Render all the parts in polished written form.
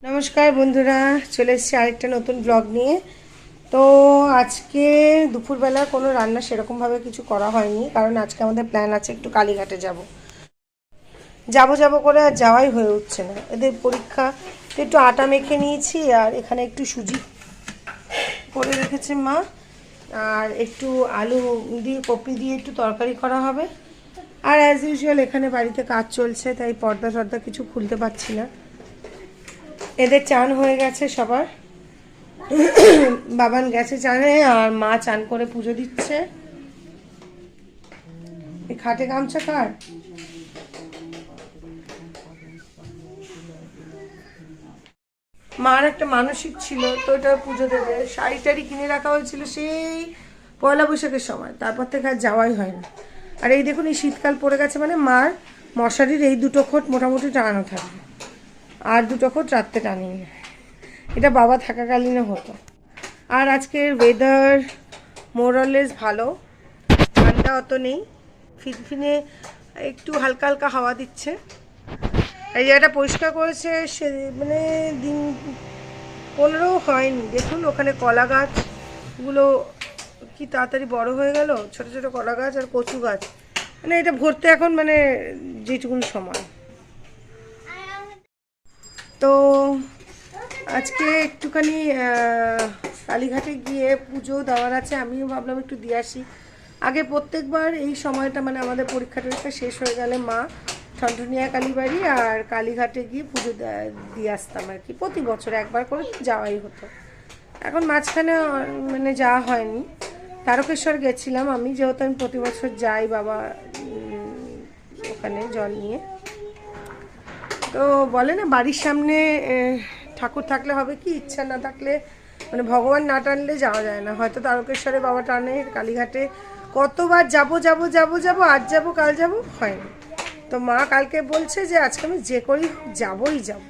নমস্কার বন্ধুরা, চলে এসেছি আরেকটা নতুন ব্লগ নিয়ে। তো আজকে দুপুরবেলা কোনো রান্না সেরকমভাবে কিছু করা হয়নি, কারণ আজকে আমাদের প্ল্যান আছে একটু কালীঘাটে যাব করে আর যাওয়াই হয়ে উঠছে না। এদের পরীক্ষা, তো একটু আটা মেখে নিয়েছি আর এখানে একটু সুজি করে রেখেছে মা, আর একটু আলু দিয়ে কপি দিয়ে একটু তরকারি করা হবে। আর অ্যাজ ইউজুয়াল এখানে বাড়িতে কাজ চলছে, তাই পর্দা কিছু খুলতে পারছি না। এদের চান হয়ে গেছে সবার, বাবান গেছে চানে আর মা চান করে পুজো দিচ্ছে। এই খাটে গামছা কার? মার একটা মানসিক ছিল, তো ওটা পুজো দেবে। শাড়ি টাড়ি কিনে রাখা হয়েছিল সেই পয়লা বৈশাখের সময়, তারপর থেকে আর যাওয়াই হয়নি। আর এই দেখুন, এই শীতকাল পড়ে গেছে মানে মার মশারির এই দুটো খোট মোটামুটি টানানো থাকবে, আর দুটো খোট রাত্রে টানিয়ে নেয়। এটা বাবা থাকাকালীনও হতো। আর আজকের ওয়েদার মোরলেস ভালো, ঠান্ডা অত নেই, ফিনফিনে একটু হালকা হালকা হাওয়া দিচ্ছে। এই জায়গাটা পরিষ্কার করেছে সে, মানে দিন 15 হয়নি। দেখুন ওখানে কলা গাছগুলো কি তাড়াতাড়ি বড় হয়ে গেল, ছোট ছোট কলা গাছ আর কচু গাছ, মানে এটা ভরতে এখন মানে যেটুকুন সময়। তো আজকে একটুখানি কালীঘাটে গিয়ে পুজো দেওয়ার আছে, আমিও ভাবলাম একটু দিয়ে আসি। আগে প্রত্যেকবার এই সময়টা মানে আমাদের পরীক্ষা টরীক্ষা শেষ হয়ে গেলে মা ঠনঠনিয়া কালীবাড়ি আর কালীঘাটে গিয়ে পুজো দিয়ে আসতাম আর কি। প্রতি বছর একবার করে যাওয়াই হতো। এখন মাঝখানে মানে যাওয়া হয়নি। তারকেশ্বর গেছিলাম আমি, যেহেতু আমি প্রতি বছর যাই বাবা ওখানে জল নিয়ে। তো বলে না বাড়ির সামনে ঠাকুর থাকলে হবে কি, ইচ্ছা না থাকলে মানে ভগবান না টানলে যাওয়া যায় না। হয়তো তারকেশ্বরে বাবা টানে, কালীঘাটে কতবার যাব আজ যাব কাল যাব, হয়নি। তো মা কালকে বলছে যে আজকে আমি যে করি যাবই যাব।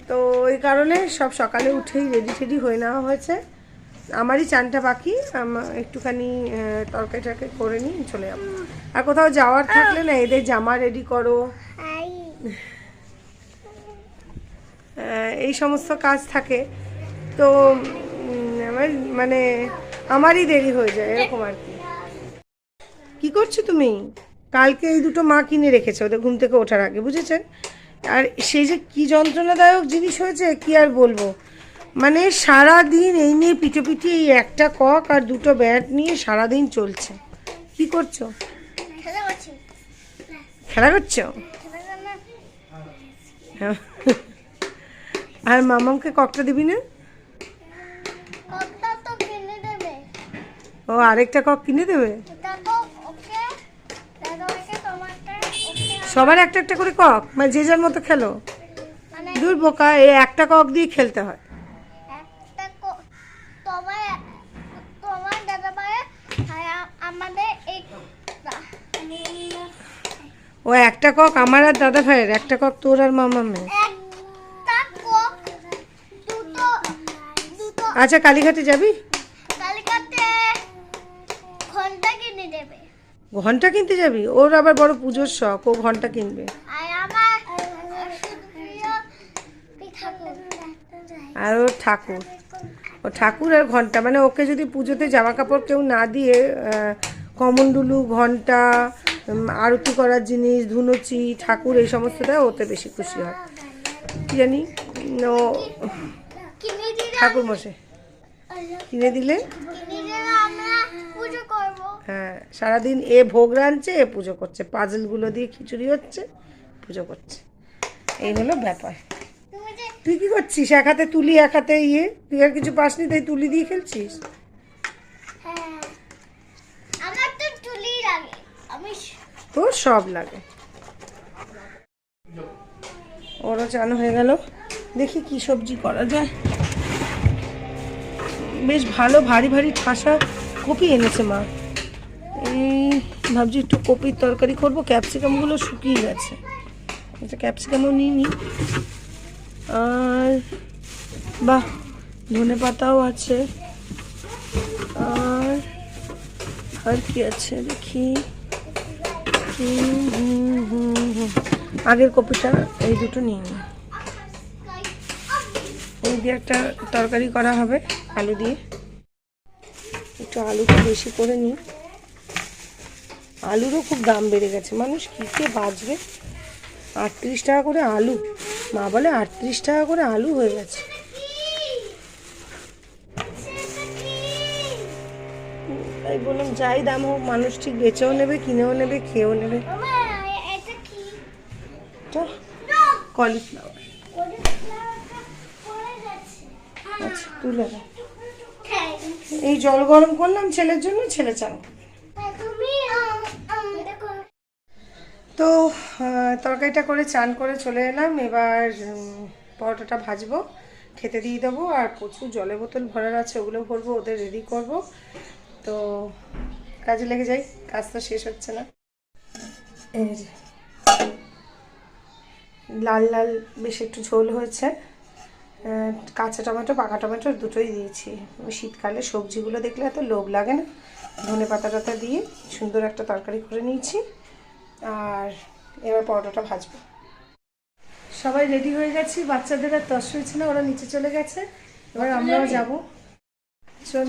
তো ওই কারণে সব সকালে উঠেই রেডি টেডি হয়ে নেওয়া হয়েছে। আমারই চানটা বাকি, একটুখানি তরকারি টরকারি করে নিই, চলে যাবো। আর কোথাও যাওয়ার থাকলে না এদের জামা রেডি করো, এই সমস্ত কাজ থাকে। তো আমার মানে আমারই দেরি হয়ে যায় এরকম আর কি। কি করছো তুমি? কালকে এই দুটো মা কিনে রেখেছে ওদের ঘুম থেকে ওঠার আগে, বুঝেছেন? আর সেই যে কি যন্ত্রণাদায়ক জিনিস হয়েছে কি আর বলবো। মানে সারাদিন এই নিয়ে পিঠে এই একটা কক আর দুটো ব্যাট নিয়ে সারাদিন চলছে। কি করছো? খেলা করছো? আর মামাকে ককটা দিবি না? ও আরেকটা কক কিনে দেবে? সবার একটা একটা করে কক, মানে যে যার মতো খেলো। দূর বোকা, এই একটা কক দিয়ে খেলতে হয়। ও একটা কক আমার আর দাদা ভাইয়ের, একটা কক তোর আর মামামের। আচ্ছা কালীঘাটে যাবি? ঘন্টা কিনতে যাবি? ওর আবার বড় পুজোর শখ, ও ঘন্টা কিনবে। আর ওর ঠাকুর আর ঘন্টা, মানে ওকে যদি পুজোতে জামা কাপড় কেউ না দিয়ে কমণ্ডলু, ঘন্টা, আরতি করার জিনিস, ধুনুচি, ঠাকুর এই সমস্ত দেয়, ওতে বেশি খুশি হয়। কি জানি ও ঠাকুর মশাই কিনে দিলে হ্যাঁ, সারাদিন এ ভোগ রাঁধছে, এ পুজো করছে, পাজলগুলো দিয়ে খিচুড়ি হচ্ছে, পুজো করছে, এই হলো ব্যাপার। তুই কি করছিস? এক হাতে তুলি, এক হাতে ইয়ে, তুই আর কিছু পাসনি তাই তুলি দিয়ে খেলছিস? তোর সব লাগে। ওরও চান হয়ে গেল, দেখি কি সবজি করা যায়। বেশ ভালো ভারী ভারী ঠাসা কপি এনেছে মা। এই ভাবছি একটু কপির তরকারি করবো, ক্যাপসিকামগুলো শুকিয়ে গেছে, আচ্ছা ক্যাপসিকামও নিই। আর বাহ, ধনে পাতাও আছে। আর কি আছে দেখি, আগের কপিটা এই দুটো নিয়ে নিই। ওই দিয়ে একটা তরকারি করা হবে আলু দিয়ে। একটু আলুটা বেশি করে নিই, আলুরও খুব দাম বেড়ে গেছে, মানুষ কী কে বাঁচবে। 38 টাকা করে আলু, মা বলে 38 টাকা করে আলু হয়ে গেছে। তাই বললাম যাই দাম হোক মানুষ ঠিক বেচেও নেবে, কিনেও নেবে, খেয়েও নেবে। কলিফ্লাওয়ার, আচ্ছা তুলে দাও। এই জল গরম করলাম ছেলের জন্য, ছেলে চান। তো তরকারিটা করে চান করে চলে এলাম। এবার পরোটাটা ভাজবো, খেতে দিয়ে দেবো। আর প্রচুর জলের বোতল ভরার আছে, ওগুলো ভরবো, ওদের রেডি করব। তো কাজে লেগে যাই, কাজ তো শেষ হচ্ছে না। এই যে লাল লাল বেশ একটু ঝোল হয়েছে, কাঁচা টমেটো পাকা টমেটো দুটোই দিয়েছি। শীতকালে সবজিগুলো দেখলে এত লোভ লাগে না, ধনে পাতা টাতা দিয়ে সুন্দর একটা তরকারি করে নিয়েছি। আর এবার পরোটাটা ভাজবো। সবাই রেডি হয়ে গেছি, বাচ্চাদের আর তস হয়েছে না, ওরা নিচে চলে গেছে। এবার আমরাও যাবো, চল।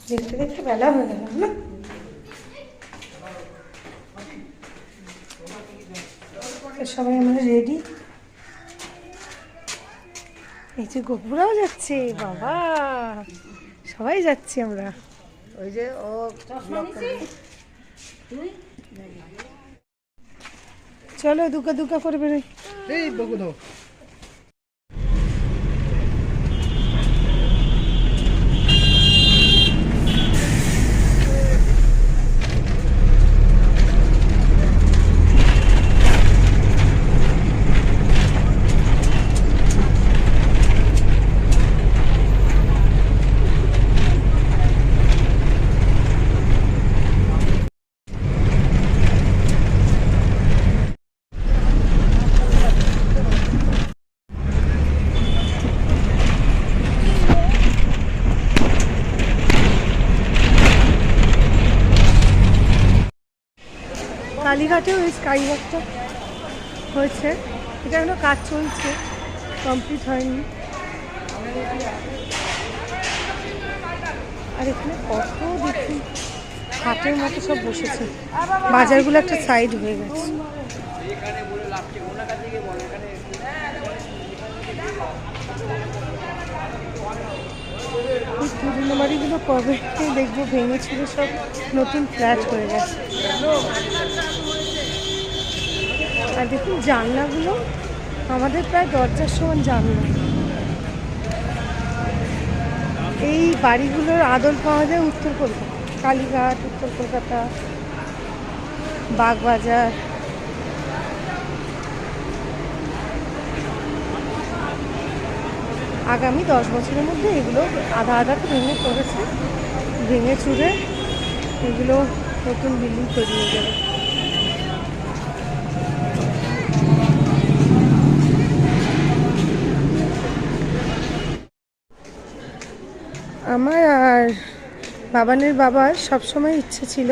দেখতে দেখতে বেলা হয়ে গেল না। সবাই আমরা রেডি। এই যে গোপুরাও যাচ্ছে, বাবা সবাই যাচ্ছি আমরা। ওই যে ও চলো দুকা দুকা করে বেরোই। কালীঘাটে ওই স্কাই ওয়াকটা হয়েছে, এটা এখনো কাজ চলছে, কমপ্লিট হয়নি। আর এখানে কত দেখি হাটের মতো সব বসেছে, বাজারগুলো একটা সাইড হয়ে গেছে। পুরনো বাড়িগুলো কবে দেখবো ভেঙেছিল, সব নতুন ফ্ল্যাট হয়ে গেছে। আর দেখুন জানলাগুলো আমাদের প্রায় দরজার সমান জানলা। এই বাড়িগুলোর আদল পাওয়া যায় উত্তর কলকাতা, কালীঘাট, উত্তর কলকাতা, বাগবাজার। আগামী 10 বছরের মধ্যে এগুলো আধা আধা তো ভেঙে পড়েছে, ভেঙে চুরে এগুলো নতুন বিল্ডিং তৈরি হয়ে যাবে। আমার আর বাবানের বাবার সবসময় ইচ্ছে ছিল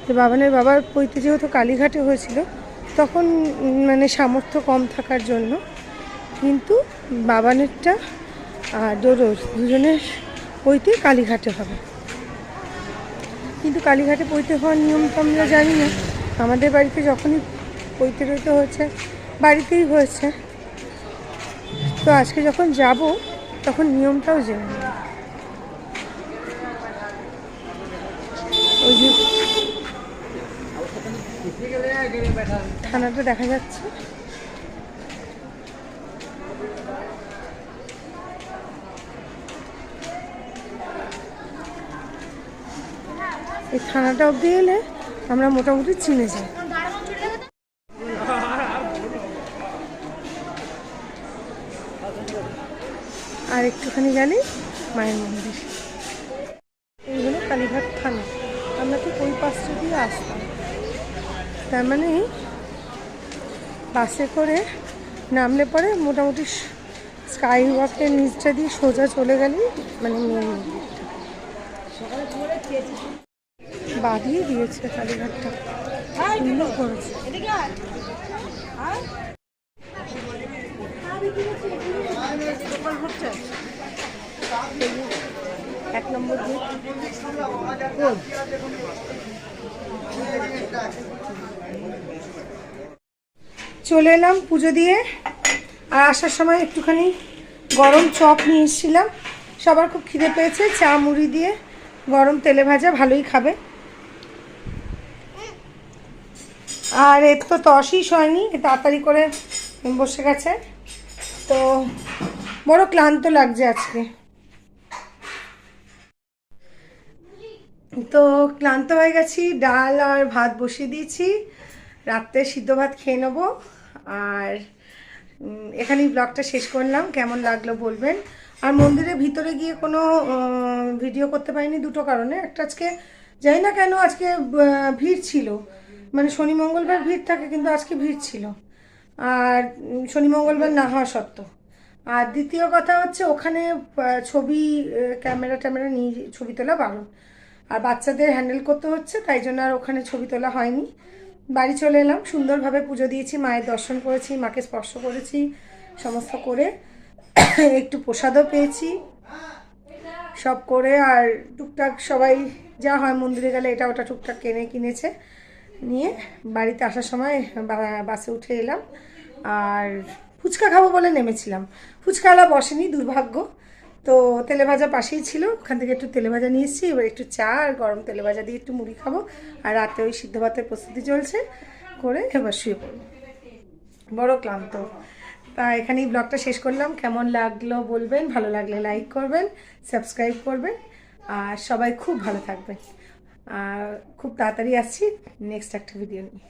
যে বাবানের বাবার পৈতে যেহেতু কালীঘাটে হয়েছিল, তখন মানে সামর্থ্য কম থাকার জন্য, কিন্তু বাবানেরটা আর ডোরোর দুজনের পৈতে কালীঘাটে হবে। কিন্তু কালীঘাটে পৈতে হওয়ার নিয়ম তো আমরা জানি না। আমাদের বাড়িতে যখনই পৈতে রইতে হয়েছে বাড়িতেই হয়েছে, তো আজকে যখন যাব তখন নিয়মটাও জেনে নেব। ওই যে থানাটা দেখা যাচ্ছে, এই থানাটা অবধি এলে আমরা মোটামুটি চিনে যাই। আর একটুখানি গেলে মায়ের মন্দির। এই হলো কালীঘাট থানা। আমরা তো ওই পাশটা দিয়ে আসতাম, তার মানে বাসে করে নামলে পরে মোটামুটি স্কাই ওয়াকের নিচটা দিয়ে সোজা চলে গেলেই মানে মেন মন্দিরটা। বাঁধিয়ে দিয়েছে কালীঘাটটা, সুন্দর করেছে। এক নম্বর গেট। চলে এলাম পুজো দিয়ে, আর আসার সময় একটুখানি গরম চপ নিয়ে এসেছিলাম। সবার খুব খিদে পেয়েছে, চা মুড়ি দিয়ে গরম তেলে ভাজা, ভালোই খাবে। আর এর তো তসই হয়নি, তাড়াতাড়ি করে বসে গেছে, তো বড় ক্লান্ত লাগছে আজকে। তো ক্লান্ত হয়ে গেছি, ডাল আর ভাত বসিয়ে দিয়েছি, রাত্রে সিদ্ধ ভাত খেয়ে নেবো। আর এখানেই ব্লগটা শেষ করলাম, কেমন লাগলো বলবেন। আর মন্দিরের ভিতরে গিয়ে কোনো ভিডিও করতে পারিনি দুটো কারণে। একটা, আজকে জানি না কেন আজকে ভিড় ছিল, মানে শনি মঙ্গলবার ভিড় থাকে, কিন্তু আজকে ভিড় ছিল, আর শনি মঙ্গলবার না হওয়া সত্ত্বেও। আর দ্বিতীয় কথা হচ্ছে, ওখানে ছবি ক্যামেরা নিয়ে ছবি তোলা বারণ, আর বাচ্চাদের হ্যান্ডেল করতে হচ্ছে, তাই জন্য আর ওখানে ছবি তোলা হয়নি। বাড়ি চলে এলাম, সুন্দরভাবে পুজো দিয়েছি, মায়ের দর্শন করেছি, মাকে স্পর্শ করেছি, সমস্ত করে একটু প্রসাদও পেয়েছি, সব করে। আর টুকটাক সবাই যা হয় মন্দিরে গেলে এটা ওটা টুকটাক কিনেছে, নিয়ে বাড়িতে আসার সময় বাসে উঠে এলাম। আর ফুচকা খাবো বলে নেমেছিলাম, ফুচকাওয়ালা বসেনি, দুর্ভাগ্য। তো তেলে ভাজা পাশেই ছিল, ওখান থেকে একটু তেলে ভাজা নিয়ে এসেছি। এবার একটু চা আর গরম তেলে ভাজা দিয়ে একটু মুড়ি খাবো, আর রাতে ওই সিদ্ধ ভাতের প্রস্তুতি চলছে, করে এবার শুয়ে পড়বো, বড় ক্লান্ত। তা এখানেই ব্লগটা শেষ করলাম, কেমন লাগলো বলবেন, ভালো লাগলে লাইক করবেন, সাবস্ক্রাইব করবেন, আর সবাই খুব ভালো থাকবেন। আর খুব তাড়াতাড়ি আসছি নেক্সট একটা ভিডিও নিয়ে।